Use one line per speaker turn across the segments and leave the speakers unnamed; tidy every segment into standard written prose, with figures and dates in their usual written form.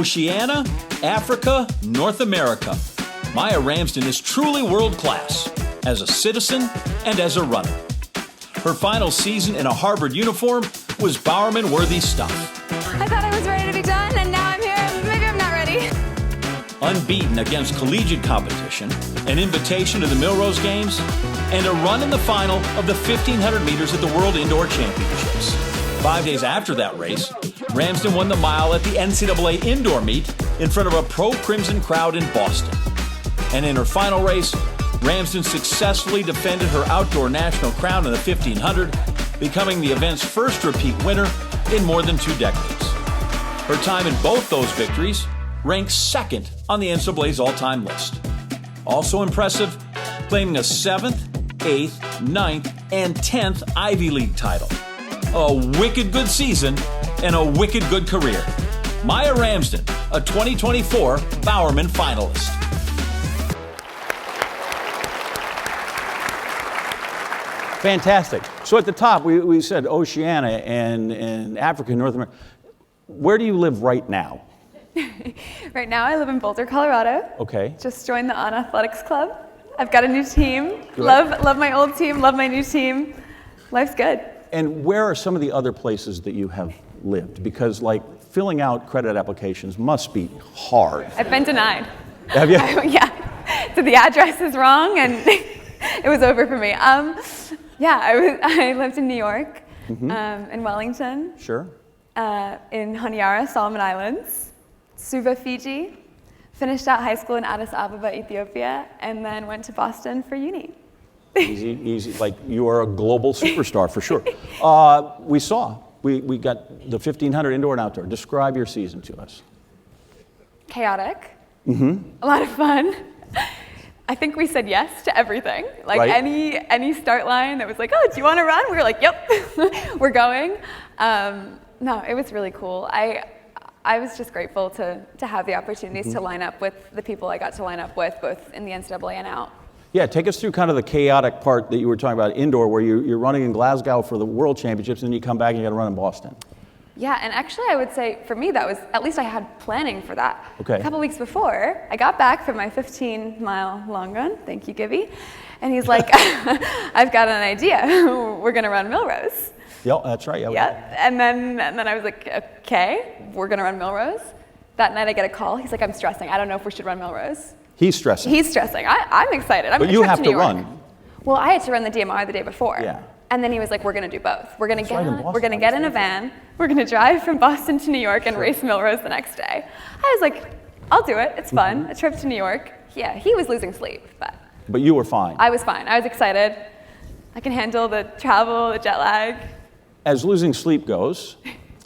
Oceania, Africa, North America. Maia Ramsden is truly world class as a citizen and as a runner. Her final season in a Harvard uniform was Bowerman-worthy stuff.
I thought I was ready to be done, and now I'm here. Maybe I'm not ready.
Unbeaten against collegiate competition, an invitation to the Milrose Games, and a run in the final of the 1,500 meters at the World Indoor Championships. 5 days after that race, Ramsden won the mile at the NCAA indoor meet in front of a pro-Crimson crowd in Boston. And in her final race, Ramsden successfully defended her outdoor national crown in the 1,500, becoming the event's first repeat winner in more than 2 decades. Her time in both those victories ranks second on the NCAA's all-time list. Also impressive, claiming a 7th, 8th, 9th, and 10th Ivy League title. A wicked good season and a wicked good career. Maia Ramsden, a 2024 Bowerman finalist.
Fantastic. So at the top, we said Oceania and Africa, North America. Where do you live right now?
Right now, I live in Boulder, Colorado.
Okay.
Just joined the On Athletics Club. I've got a new team. Love my old team. Love my new team. Life's good.
And where are some of the other places that you have lived? Because like filling out credit applications must be hard.
I've been denied.
Have you?
Yeah. So the address is wrong, and it was over for me. I lived in New York, in Wellington.
Sure.
In Honiara, Solomon Islands, Suva, Fiji. Finished out high school in Addis Ababa, Ethiopia, and then went to Boston for uni.
Easy. Like you are a global superstar for sure. We got the 1,500 indoor and outdoor. Describe your season to us.
Chaotic. A lot of fun. I think we said yes to everything. Like
right.
any start line that was like, oh, do you want to run? We were like, yep, we're going. No, it was really cool. I was just grateful to have the opportunities to line up with the people I got to line up with, both in the NCAA and out.
Yeah, take us through kind of the chaotic part that you were talking about indoor, where you're running in Glasgow for the World Championships, and then you come back and you got to run in Boston.
Yeah, and actually I would say for me that was, at least I had planning for that.
Okay.
A couple weeks before, I got back from my 15-mile long run, thank you, Gibby, and he's like, I've got an idea, we're gonna run Milrose.
Yeah, that's right.
Yeah, and then I was like, okay, we're gonna run Milrose. That night I get a call, he's like, I'm stressing, I don't know if we should run Milrose.
He's stressing.
He's stressing, I'm excited.
But you have to run.
Well, I had to run the DMR the day before.
Yeah.
And then he was like, we're gonna do both. We're gonna get in a van, we're gonna drive from Boston to New York and race Milrose the next day. I was like, I'll do it, it's fun, a trip to New York. Yeah, he was losing sleep, but.
But you were fine.
I was fine, I was excited. I can handle the travel, the jet lag.
As losing sleep goes,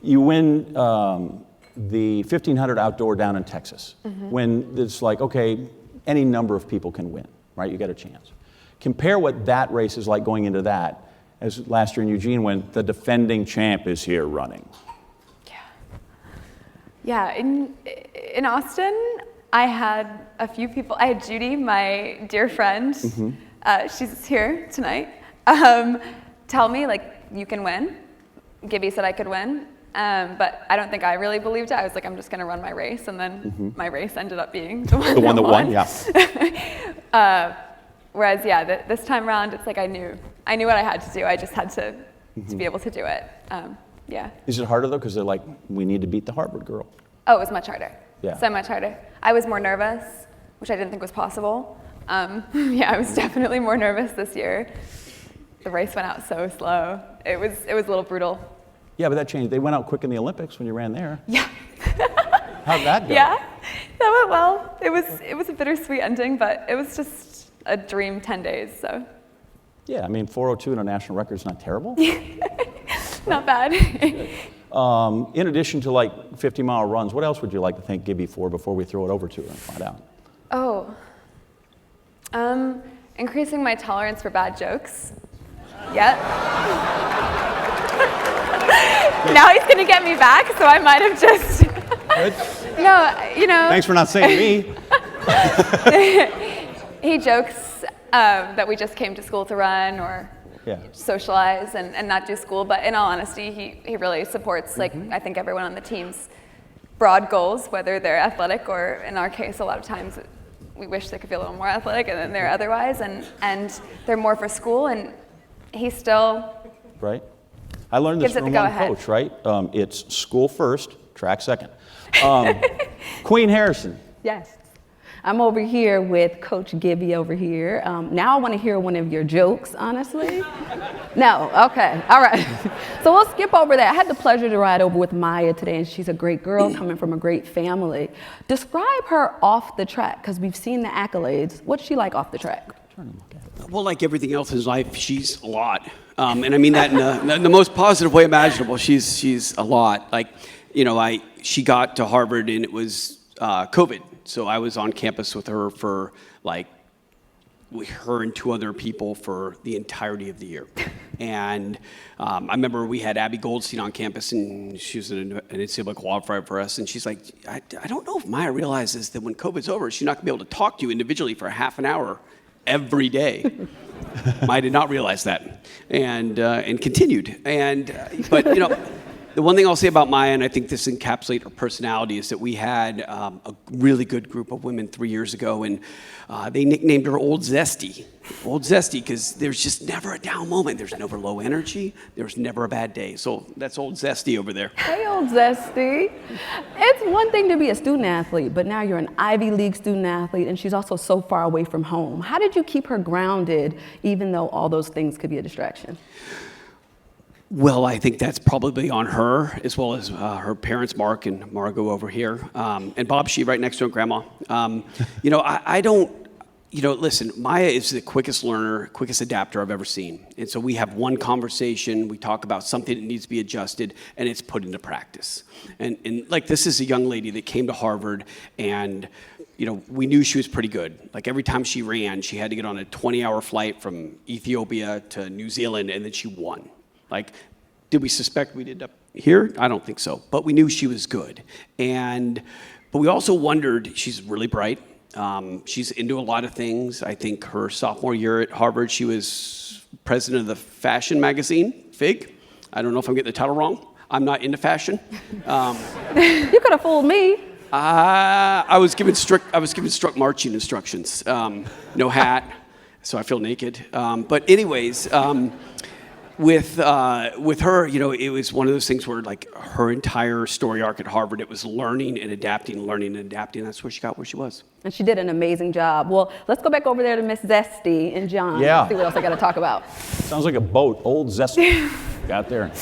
you win the 1,500 outdoor down in Texas, when it's like, okay, any number of people can win, right? You get a chance. Compare what that race is like going into that, as last year in Eugene when the defending champ is here running.
Yeah, in Austin, I had a few people. I had Judy, my dear friend, she's here tonight, tell me, like, you can win. Gibby said I could win, but I don't think I really believed it. I was like, I'm just gonna run my race, and then my race ended up being the one that won. Yeah. Whereas, yeah, this time around, it's like I knew what I had to do. I just had to be able to do it. Yeah.
Is it harder though? Because they're like, we need to beat the Harvard girl.
Oh, it was much harder.
Yeah.
So much harder. I was more nervous, which I didn't think was possible. Yeah, I was definitely more nervous this year. The race went out so slow. It was a little brutal.
Yeah, but that changed. They went out quick in the Olympics when you ran there.
Yeah.
How'd that go?
Yeah, that went well. It was a bittersweet ending, but it was just a dream 10 days, so.
Yeah, I mean, 4:02 in a national record is not terrible.
Not bad.
In addition to like 50-mile runs, what else would you like to thank Gibby for before we throw it over to her and find out?
Oh, increasing my tolerance for bad jokes. Yep. Now he's gonna get me back, so I might have just. No, you know.
Thanks for not saying me.
He jokes that we just came to school to run or socialize and not do school, but in all honesty, he really supports, like, I think everyone on the team's broad goals, whether they're athletic or, in our case, a lot of times we wish they could be a little more athletic and then they're otherwise, and they're more for school, and he still
right. I learned this
gives it
from
the
one
go-ahead.
coach, right? It's school first, track second. Queen Harrison.
Yes. I'm over here with Coach Gibby over here. Now I want to hear one of your jokes, honestly. No, okay, all right. So we'll skip over that. I had the pleasure to ride over with Maia today, and she's a great girl coming from a great family. Describe her off the track, because we've seen the accolades. What's she like off the track?
Well, like everything else in his life, she's a lot. And I mean that in the most positive way imaginable. She's a lot. Like, you know, she got to Harvard and it was COVID. So I was on campus with her for her and two other people for the entirety of the year. And I remember we had Abby Goldstein on campus, and she was an NCAA qualifier for us. And she's like, I don't know if Maia realizes that when COVID's over, she's not going to be able to talk to you individually for half an hour every day. Maia did not realize that, and continued. But you know, the one thing I'll say about Maia, and I think this encapsulates her personality, is that we had a really good group of women 3 years ago, and they nicknamed her Old Zesty. Old Zesty, because there's just never a down moment. There's never low energy. There's never a bad day. So that's Old Zesty over there.
Hey, Old Zesty. It's one thing to be a student athlete, but now you're an Ivy League student athlete, and she's also so far away from home. How did you keep her grounded, even though all those things could be a distraction?
Well, I think that's probably on her, as well as her parents, Mark and Margot over here, and Bob Shee right next to her, Grandma. You know, I don't, you know, listen, Maia is the quickest learner, quickest adapter I've ever seen. And so we have one conversation, we talk about something that needs to be adjusted, and it's put into practice. And like, this is a young lady that came to Harvard, and you know, we knew she was pretty good. Like, every time she ran, she had to get on a 20-hour flight from Ethiopia to New Zealand, and then she won. Like, did we suspect we'd end up here? I don't think so. But we knew she was good. But we also wondered, she's really bright. She's into a lot of things. I think her sophomore year at Harvard, she was president of the fashion magazine, Fig. I don't know if I'm getting the title wrong. I'm not into fashion.
You could have fooled me.
I was given strict marching instructions. No hat, so I feel naked. But anyways, with her, you know, it was one of those things where, like, her entire story arc at Harvard, it was learning and adapting. That's where she got where she was.
And she did an amazing job. Well, let's go back over there to Miss Zesty and John.
Yeah.
See what else I got to talk about.
Sounds like a boat, Old Zesty. Got there.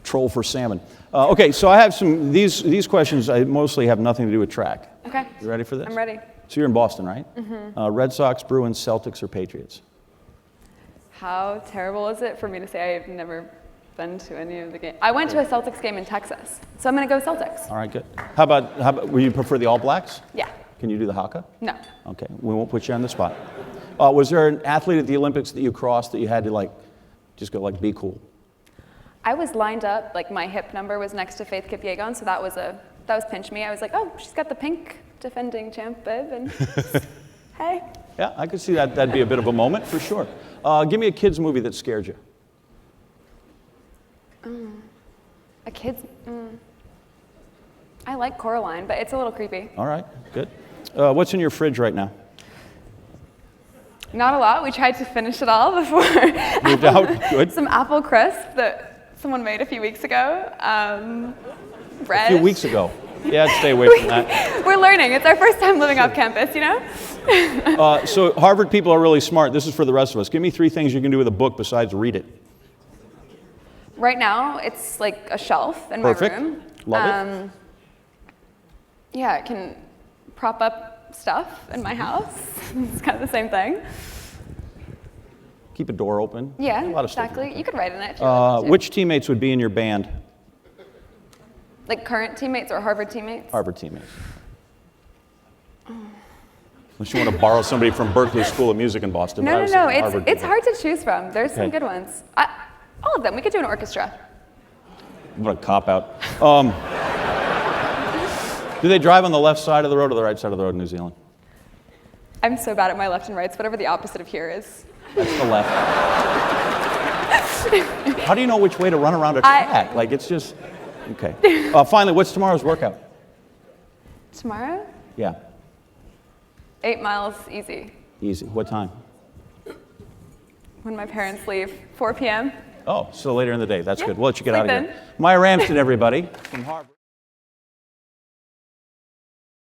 Troll for salmon. Okay, so I have these questions. I mostly have nothing to do with track.
Okay.
You ready for this?
I'm ready.
So you're in Boston, right? Mm-hmm. Red Sox, Bruins, Celtics, or Patriots?
How terrible is it for me to say I've never been to any of the games? I went to a Celtics game in Texas, so I'm going to go Celtics.
All right, good. How about, will you prefer the All Blacks?
Yeah.
Can you do the haka?
No.
Okay, we won't put you on the spot. Was there an athlete at the Olympics that you crossed that you had to, like, just go, like, be cool?
I was lined up, like, my hip number was next to Faith Kipyegon, so that was pinch me. I was like, oh, she's got the pink defending champ bib, and hey.
Yeah, I could see that. That'd be a bit of a moment, for sure. Give me a kid's movie that scared you.
A kid's, I like Coraline, but it's a little creepy.
All right, good. What's in your fridge right now?
Not a lot. We tried to finish it all before.
Moved out, good.
Some apple crisp that someone made a few weeks ago. Bread.
A few weeks ago. Yeah, I'd stay away from that.
We're learning. It's our first time living off campus, you know?
So Harvard people are really smart. This is for the rest of us. Give me 3 things you can do with a book besides read it.
Right now, it's like a shelf in
Perfect.
my room.
Love it.
Yeah, it can prop up stuff in my house. It's kind of the same thing.
Keep a door open.
Yeah,
a lot of
exactly.
Stuff.
You could write in it if you wanted to.
Which teammates would be in your band?
Like current teammates or Harvard teammates?
Harvard teammates. Unless you want to borrow somebody from Berkeley School of Music in Boston.
No. It's hard to choose from. There's some
Okay.
good ones. All of them. We could do an orchestra.
What a cop-out. Do they drive on the left side of the road or the right side of the road in New Zealand?
I'm so bad at my left and rights. Whatever the opposite of here is.
That's the left. How do you know which way to run around a track? Like, it's just... Okay. Finally, what's tomorrow's workout?
Tomorrow,
Yeah,
8 miles easy.
easy. What time?
When my parents leave, 4 p.m.
Oh, so later in the day. That's
Yeah,
good. We'll let you get
sleep
out of
in.
here. Maia Ramsden, everybody, from Harvard.